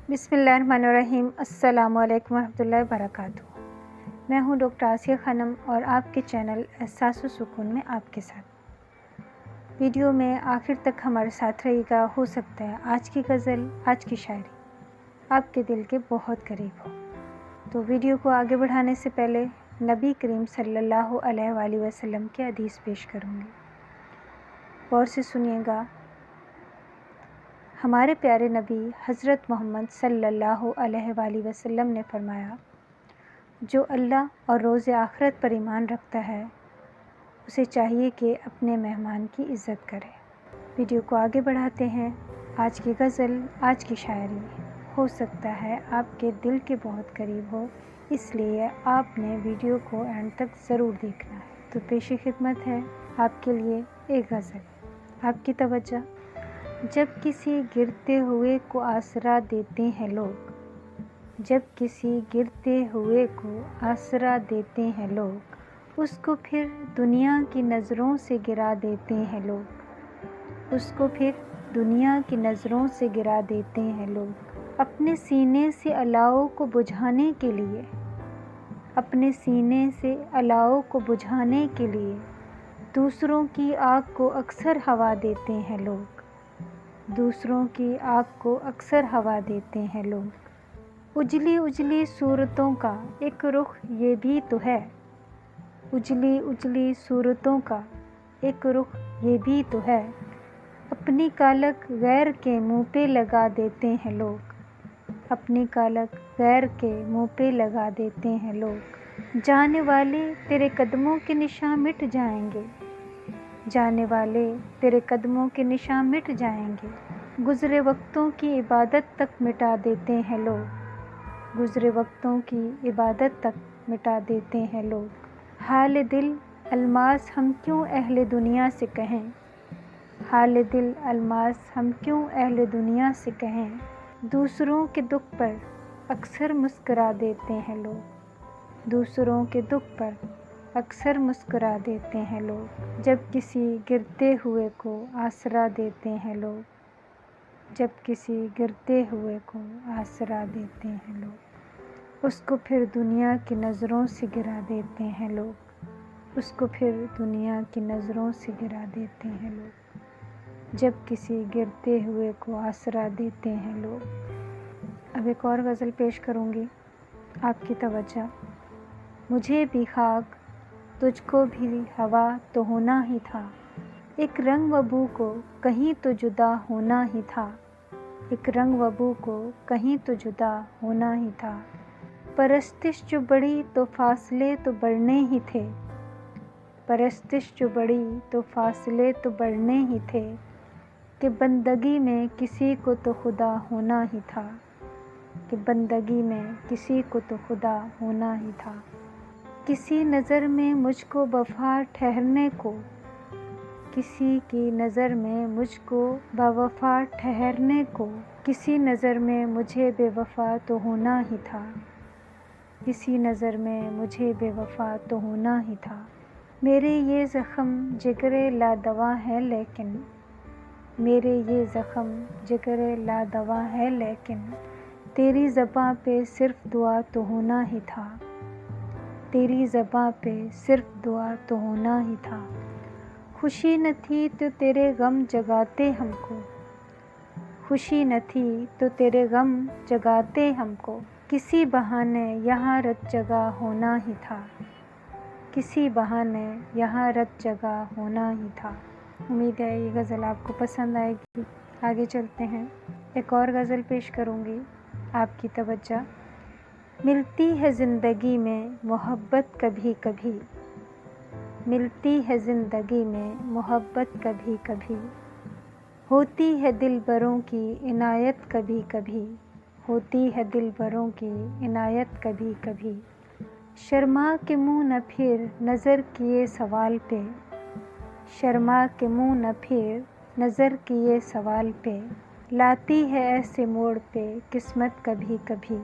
बिस्मिल्लाहिर्रहमानिर्रहीम। अस्सलामु अलैकुम वरहमतुल्लाहि वबरकातुहू। मैं हूँ डॉक्टर आसिया खानम और आपके चैनल एहसास सुकून में आपके साथ। वीडियो में आखिर तक हमारे साथ रहिएगा। हो सकता है आज की गज़ल, आज की शायरी आपके दिल के बहुत करीब हो। तो वीडियो को आगे बढ़ाने से पहले नबी करीम सल्लल्लाहु अलैहि वसल्लम के हदीस पेश करूँगी। गौर से सुनिएगा। हमारे प्यारे नबी हज़रत मोहम्मद सल्लल्लाहु अलैहि वसल्लम ने फरमाया, जो अल्लाह और रोज़ आखिरत पर ईमान रखता है उसे चाहिए कि अपने मेहमान की इज़्ज़त करे। वीडियो को आगे बढ़ाते हैं। आज की गज़ल, आज की शायरी हो सकता है आपके दिल के बहुत करीब हो, इसलिए आपने वीडियो को एंड तक ज़रूर देखना है। तो पेशी खिदमत है आपके लिए एक गज़ल। आपकी तवज्जो। जब किसी गिरते हुए को आसरा देते हैं लोग, जब किसी गिरते हुए को आसरा देते हैं लोग, उसको फिर दुनिया की नज़रों से गिरा देते हैं लोग, उसको फिर दुनिया की नज़रों से गिरा देते हैं लोग। अपने सीने से अलाव को बुझाने के लिए, अपने सीने से अलाव को बुझाने के लिए दूसरों की आग को अक्सर हवा देते हैं लोग, दूसरों की आग को अक्सर हवा देते हैं लोग। उजली उजली सूरतों का एक रुख ये भी तो है, उजली उजली सूरतों का एक रुख ये भी तो है। अपनी कालक गैर के मुंह पे लगा देते हैं लोग, अपनी कालक गैर के मुंह पे लगा देते हैं लोग। जाने वाले तेरे कदमों के निशान मिट जाएंगे, जाने वाले तेरे कदमों के निशान मिट जाएंगे। गुज़रे वक्तों की इबादत तक मिटा देते हैं लोग, गुज़रे वक्तों की इबादत तक मिटा देते हैं लोग। हाल दिल अलमास हम क्यों अहले दुनिया से कहें, हाल दिल अलमास हम क्यों अहले दुनिया से कहें। दूसरों के दुख पर अक्सर मुस्करा देते हैं लोग, दूसरों के दुख पर अक्सर मुस्कुरा देते हैं लोग। जब किसी गिरते हुए को आसरा देते हैं लोग, जब किसी गिरते हुए को आसरा देते हैं लोग, उसको फिर दुनिया की नज़रों से गिरा देते हैं लोग, उसको फिर दुनिया की नज़रों से गिरा देते हैं लोग। जब किसी गिरते हुए को आसरा देते हैं लोग। अब एक और गज़ल पेश करूँगी। आपकी तवज्जो। मुझे भी खाक तुझको भी हवा तो होना ही था, एक रंग व बू को कहीं तो जुदा होना ही था, एक रंग व बू को कहीं तो जुदा होना ही था। परस्तिश जो बढ़ी तो फासले तो बढ़ने ही थे, परस्तिश जो बढ़ी तो फासले तो बढ़ने ही थे। कि बंदगी में किसी को तो खुदा होना ही था, कि बंदगी में किसी को तो खुदा होना ही था। किसी नज़र में मुझको वफ़ा ठहरने को, किसी की नज़र में मुझको बेवफ़ा ठहरने को, किसी नज़र में मुझे बेवफ़ा तो होना ही था, किसी नज़र में मुझे बेवफ़ा तो होना ही था। मेरे ये ज़ख़्म जिगरे लादवा है लेकिन, मेरे ये ज़ख़्म जिगरे लादवा है लेकिन, तेरी ज़बां पे सिर्फ़ दुआ तो होना ही था, तेरी ज़बां पे सिर्फ़ दुआ तो होना ही था। खुशी न थी तो तेरे गम जगाते हमको, खुशी न थी तो तेरे गम जगाते हमको। किसी बहाने यहाँ रत जगह होना ही था, किसी बहाने यहाँ रत जगह होना ही था। उम्मीद है ये गज़ल आपको पसंद आएगी। आगे चलते हैं। एक और गज़ल पेश करूँगी। आपकी तवज्जो। मिलती है ज़िंदगी में मोहब्बत कभी कभी, मिलती है ज़िंदगी में मोहब्बत कभी कभी, होती है दिलबरों की इनायत कभी कभी, होती है दिलबरों की इनायत कभी कभी। शर्मा के मुँह न फिर नज़र किए सवाल पे, शर्मा के मुँह न फिर नज़र किए सवाल पे, लाती है ऐसे मोड़ पे किस्मत कभी कभी,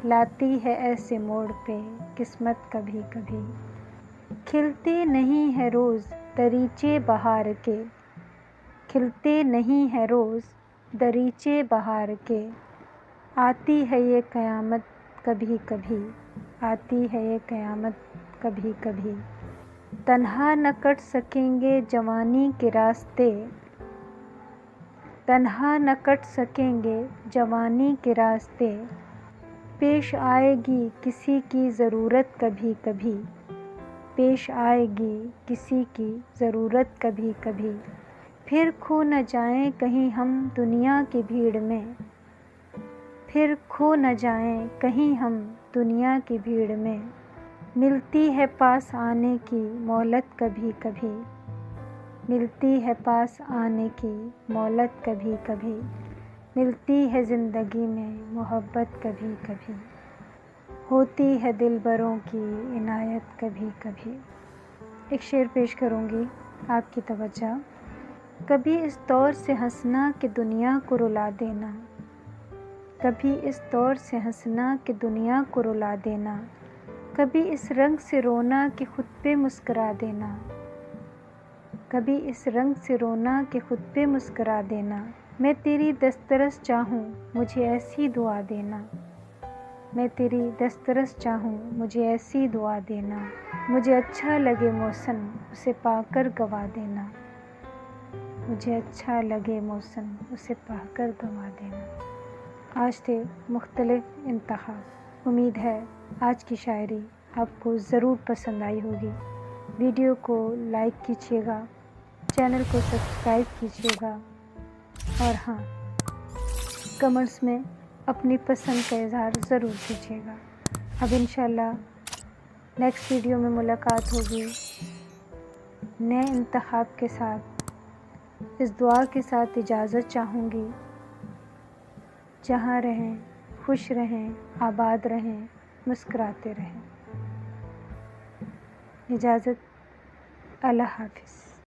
लाती है ऐसे मोड़ पे किस्मत कभी कभी। खिलते नहीं है रोज़ दरीचे बहार के, खिलते नहीं है रोज़ दरीचे बहार के, آتی ہے یہ قیامت کبھی کبھی، آتی ہے یہ قیامت کبھی کبھی، تنہا نہ کٹ سکیں گے جوانی کے راستے، تنہا نہ کٹ سکیں گے جوانی کے راستے، پیش آئے گی کسی کی ضرورت کبھی کبھی، پیش آئے گی کسی کی ضرورت کبھی کبھی، پھر کھو نہ جائیں کہیں ہم دنیا کی بھیڑ میں، پھر کھو نہ جائیں کہیں ہم دنیا کی بھیڑ میں، ملتی ہے پاس آنے کی مہلت کبھی کبھی، ملتی ہے پاس آنے کی مہلت کبھی کبھی، ملتی ہے زندگی میں محبت کبھی کبھی، ہوتی ہے دلبروں کی عنایت کبھی کبھی۔ ایک شعر پیش کروں گی، آپ کی توجہ۔ کبھی اس طور سے ہنسنا کہ دنیا کو رلا دینا، کبھی اس طور سے ہنسنا کہ دنیا کو رلا دینا، کبھی اس رنگ سے رونا کہ خود پہ مسکرا دینا، کبھی اس رنگ سے رونا کہ خود پہ مسکرا دینا، میں تیری دسترس چاہوں مجھے ایسی دعا دینا، میں تیری دسترس چاہوں مجھے ایسی دعا دینا، مجھے اچھا لگے موسم اسے پا کر گوا دینا، مجھے اچھا لگے موسم اسے پا کر گوا دینا۔ آج تھے مختلف انتخاب۔ امید ہے آج کی شاعری آپ کو ضرور پسند آئی ہوگی۔ ویڈیو کو لائک کیجیے گا، چینل کو سبسکرائب کیجیے گا، اور ہاں، کمنٹس میں اپنی پسند کا اظہار ضرور کیجیے گا۔ اب انشاءاللہ نیکسٹ ویڈیو میں ملاقات ہوگی نئے انتخاب کے ساتھ۔ اس دعا کے ساتھ اجازت چاہوں گی، جہاں رہیں خوش رہیں، آباد رہیں، مسکراتے رہیں۔ اجازت، اللہ حافظ۔